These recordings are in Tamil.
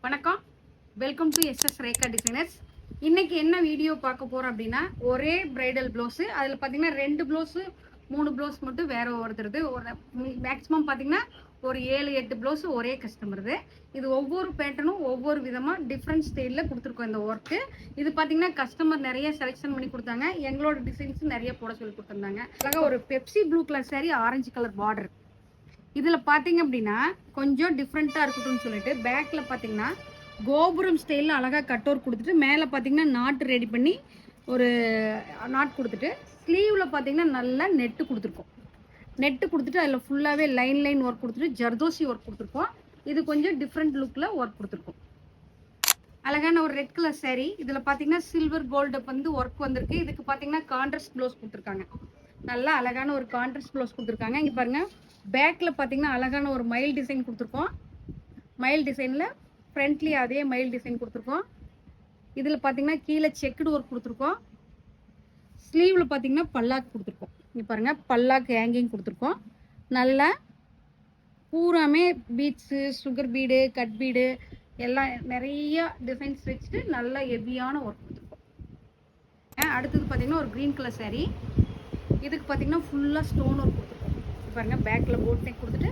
வணக்கம், welcome to SS Rekha designers. இன்னைக்கு என்ன வீடியோ பார்க்க போறோம் அப்படின்னா, ஒரே பிரைடல் ப்ளவுஸ். அதில் பார்த்தீங்கன்னா 2 ப்ளவுஸு 3 ப்ளவுஸ் மட்டும் வேற ஒருத்தருது. ஒரு மேக்ஸிமம் பார்த்தீங்கன்னா ஒரு 7-8 ப்ளவுஸ் ஒரே கஸ்டமருது. இது ஒவ்வொரு பேட்டர்னும் ஒவ்வொரு விதமாக டிஃப்ரெண்ட் ஸ்டைலில் கொடுத்துருக்கோம் இந்த ஒர்க்கு. இது பார்த்தீங்கன்னா கஸ்டமர் நிறைய செலெக்ஷன் பண்ணி கொடுத்தாங்க. எங்களோட டிசைன்ஸ் நிறைய போட சொல்லி கொடுத்துருந்தாங்க. அழகாக ஒரு Pepsi blue colour sorry, orange colour border. இதில் பார்த்தீங்க அப்படின்னா கொஞ்சம் டிஃப்ரெண்ட்டாக இருக்கட்டும்னு சொல்லிட்டு பேக்கில் பார்த்தீங்கன்னா கோபுரம் ஸ்டைலில் அழகாக கட் ஒர்க் கொடுத்துட்டு மேலே பார்த்தீங்கன்னா நாட்டு ரெடி பண்ணி ஒரு நாட் கொடுத்துட்டு ஸ்லீவில் பார்த்தீங்கன்னா நல்லா நெட்டு கொடுத்துருக்கோம். நெட்டு கொடுத்துட்டு அதில் ஃபுல்லாகவே லைன் ஒர்க் கொடுத்துட்டு ஜர்தோசி ஒர்க் கொடுத்துருக்கோம். இது கொஞ்சம் டிஃப்ரெண்ட் லுக்கில் ஒர்க் கொடுத்துருக்கோம். அழகான ஒரு ரெட் கலர் சாரீ. இதில் பார்த்தீங்கன்னா சில்வர் கோல்டு வந்து ஒர்க் வந்திருக்கு. இதுக்கு பார்த்தீங்கன்னா கான்ட்ராஸ்ட் ப்ளவுஸ் கொடுத்துருக்காங்க. நல்லா அழகான ஒரு கான்ட்ராஸ்ட் ப்ளவுஸ் கொடுத்துருக்காங்க. இங்கே பாருங்கள், பேக்கில் பார்த்தீங்கன்னா அழகான ஒரு மயில் டிசைன் கொடுத்துருக்கோம். மயில் டிசைனில் ஃப்ரண்ட்லேயே அதே மயில் டிசைன் கொடுத்துருக்கோம். இதில் பார்த்தீங்கன்னா கீழே செக்குடு ஒர்க் கொடுத்துருக்கோம். ஸ்லீவில் பார்த்தீங்கன்னா பல்லாக்கு கொடுத்துருக்கோம். இங்கே பாருங்கள், பல்லாக்கு ஹேங்கிங் கொடுத்துருக்கோம். நல்லா பூராமே beads, sugar bead, cut bead எல்லாம் நிறைய டிசைன்ஸ் வச்சுட்டு நல்லா ஹெவியான ஒர்க் கொடுத்துருக்கோம். அடுத்தது பார்த்தீங்கன்னா ஒரு க்ரீன் கலர் சாரீ. இதுக்கு பார்த்தீங்கன்னா ஃபுல்லாக ஸ்டோன் ஒர்க் கொடுத்துருக்கோம். பாருங்கள், பேக்கில் போட் நெக் கொடுத்துட்டு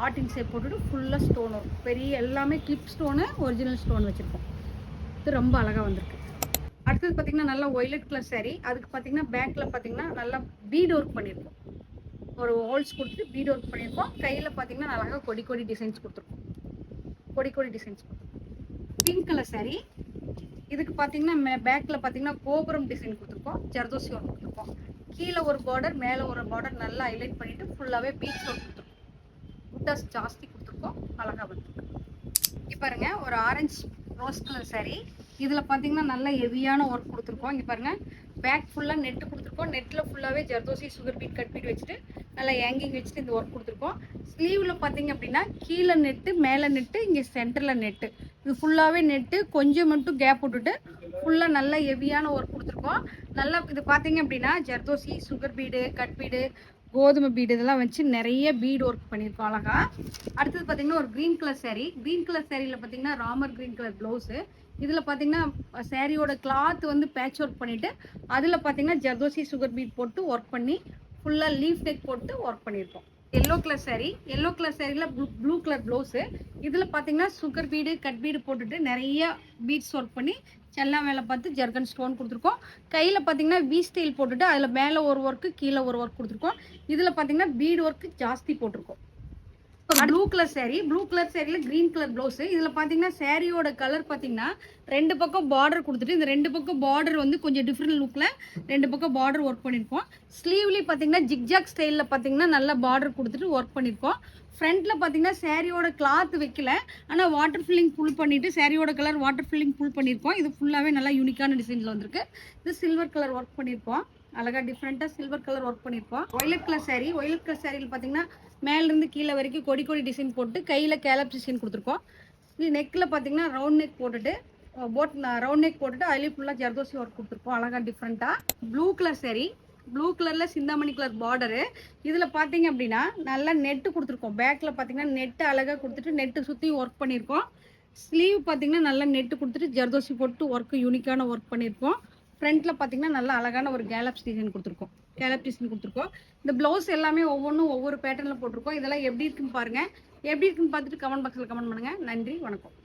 ஆர்டின் ஷேப் போட்டுட்டு ஃபுல்லாக ஸ்டோன் ஒர்க், பெரிய எல்லாமே கிளிப் ஸ்டோனு, ஒரிஜினல் ஸ்டோன் வச்சுருக்கோம். இது ரொம்ப அழகாக வந்திருக்கு. அடுத்தது பார்த்தீங்கன்னா நல்லா ஒய்லட் கலர் சாரீ. அதுக்கு பார்த்தீங்கன்னா பேக்கில் பார்த்தீங்கன்னா நல்லா பீட் ஒர்க் பண்ணியிருக்கோம். ஒரு ஹோல்ஸ் கொடுத்துட்டு பீட் ஒர்க் பண்ணியிருக்கோம். கையில் பார்த்தீங்கன்னா அழகாக கொடி டிசைன்ஸ் கொடுத்துருக்கோம். கொடி டிசைன்ஸ் கொடுத்துருக்கோம். Pink colour sari. இதுக்கு பார்த்தீங்கன்னா பேக்கில் பார்த்தீங்கன்னா கோபுரம் டிசைன் கொடுத்துருக்கோம். ஜர்தோசி ஒர்க் கொடுத்துருக்கோம். கீழே ஒரு பார்டர், மேலே ஒரு பார்டர் நல்லா ஹைலைட் பண்ணிட்டு ஃபுல்லாகவே பீட்ஸ் ஒர்க் கொடுத்துருக்கோம். புட்டாஸ் ஜாஸ்தி கொடுத்துருக்கோம். அழகாக வந்துருக்கு. இங்கே பாருங்க, ஒரு ஆரஞ்சு ரோஸ் கலர் சாரீ. இதில் பார்த்தீங்கன்னா நல்லா ஹெவியான ஒர்க் கொடுத்துருக்கோம். இங்கே பாருங்க, பேக் ஃபுல்லாக நெட்டு கொடுத்துருக்கோம். நெட்டில் ஃபுல்லாகவே zardozi, sugar beat, cut beat வச்சுட்டு நல்லா ஹேங்கிங் வச்சுட்டு இந்த ஒர்க் கொடுத்துருக்கோம். ஸ்லீவில் பார்த்தீங்க அப்படின்னா கீழே நெட்டு, மேலே நெட்டு, இங்கே சென்டரில் நெட்டு. இது ஃபுல்லாகவே நெட்டு, கொஞ்சம் மட்டும் கேப் விட்டுட்டு ஃபுல்லாக நல்லா ஹெவியான ஒர்க் கொடுத்துருக்கோம். நல்லா இது பார்த்தீங்க அப்படின்னா zardozi, sugar bead, cut bead, கோதுமை பீடு இதெல்லாம் வச்சு நிறைய பீடு ஒர்க் பண்ணியிருக்கோம் அழகா. அடுத்தது பார்த்தீங்கன்னா ஒரு green colour sari. Green colour சாரியில் பார்த்தீங்கன்னா ராமர் க்ரீன் கலர் ப்ளவுஸு. இதில் பார்த்தீங்கன்னா சாரியோட கிளாத் வந்து பேட்ச் ஒர்க் பண்ணிவிட்டு அதில் பார்த்தீங்கன்னா ஜர்தோசி, சுகர் பீட் போட்டு ஒர்க் பண்ணி ஃபுல்லாக லீஃப் நெக் போட்டு ஒர்க் பண்ணியிருக்கோம். Yellow colour sari. Yellow colour சாரியில் ப்ளூ கலர் ப்ளவுஸு. இதில் பார்த்தீங்கன்னா சுகர் பீடு, கட் பீடு போட்டுட்டு நிறைய பீட்ஸ் ஒர்க் பண்ணி செல்லா மேலே பார்த்து ஜர்கன் ஸ்டோன் கொடுத்துருக்கோம். கையில் பார்த்தீங்கன்னா வி ஸ்டைல் போட்டுட்டு அதில் மேலே ஒரு ஒர்க்கு, கீழே ஒரு ஒர்க் கொடுத்துருக்கோம். இதில் பார்த்தீங்கன்னா பீடு ஒர்க்கு ஜாஸ்தி போட்டிருக்கோம். Blue colour sari. Blue colour சாரியில் க்ரீன் கலர் ப்ளவுஸு. இதில் பார்த்தீங்கன்னா சாரியோட கலர் பார்த்தீங்கன்னா 2 பக்கம் பார்டர் கொடுத்துட்டு இந்த 2 பக்கம் பார்டர் வந்து கொஞ்சம் டிஃப்ரெண்ட் லுக்கில் 2 பக்கம் பார்டர் ஒர்க் பண்ணியிருக்கோம். ஸ்லீவ்லேயும் பார்த்தீங்கன்னா ஜிக்ஜாக் ஸ்டைலில் பார்த்தீங்கன்னா நல்லா பார்டர் கொடுத்துட்டு ஒர்க் பண்ணியிருக்கோம். ஃப்ரண்ட்டில் பார்த்தீங்கன்னா சாரியோட கிளாத் வைக்கல, ஆனால் வாட்டர் ஃபில்லிங் புல் பண்ணிவிட்டு சாரியோட கலர் வாட்டர் ஃபில்லிங் புல் பண்ணியிருக்கோம். இது ஃபுல்லாகவே நல்லா யூனிக்கான டிசைனில் வந்திருக்கு. இது சில்வர் கலர் ஒர்க் பண்ணியிருக்கோம். அழகாக டிஃப்ரெண்ட்டாக சில்வர் கலர் ஒர்க் பண்ணியிருக்கோம். Violet colour sari. Violet colour சாரியில் பார்த்தீங்கன்னா மேலேருந்து கீழே வரைக்கும் கொடி டிசைன் போட்டு கையில் கேலப் டிசைன் கொடுத்துருக்கோம். இது நெக்கில் பார்த்தீங்கன்னா ரவுண்ட் நெக் போட்டுட்டு ரவுண்ட் நெக் போட்டுட்டு அதுலேயும் ஃபுல்லாக ஜர்தோசி ஒர்க் கொடுத்துருக்கோம். அழகாக டிஃப்ரெண்ட்டாக. Blue colour sari. ப்ளூ கலரில் சிந்தாமணி கலர் பார்டரு. இதில் பார்த்தீங்க அப்படின்னா நல்லா நெட்டு கொடுத்துருக்கோம். பேக்கில் பார்த்தீங்கன்னா நெட்டு அழகாக கொடுத்துட்டு நெட்டு சுற்றி ஒர்க் பண்ணியிருக்கோம். ஸ்லீவ் பார்த்தீங்கன்னா நல்லா நெட்டு கொடுத்துட்டு ஜர்தோசி போட்டு ஒர்க்கு யூனிக்கான ஒர்க் பண்ணியிருக்கோம். ஃப்ரண்ட்டில் பார்த்தீங்கன்னா நல்லா அழகான ஒரு கேலப் டிசைன் கொடுத்துருக்கோம். இந்த ப்ளவுஸ் எல்லாமே ஒவ்வொன்றும் ஒவ்வொரு பேட்டர்னில் போட்டிருக்கோம். இதெல்லாம் எப்படி இருக்குன்னு பாருங்கள். எப்படி இருக்குன்னு பார்த்துட்டு கமெண்ட் பாக்ஸில் கமெண்ட் பண்ணுங்கள். நன்றி, வணக்கம்.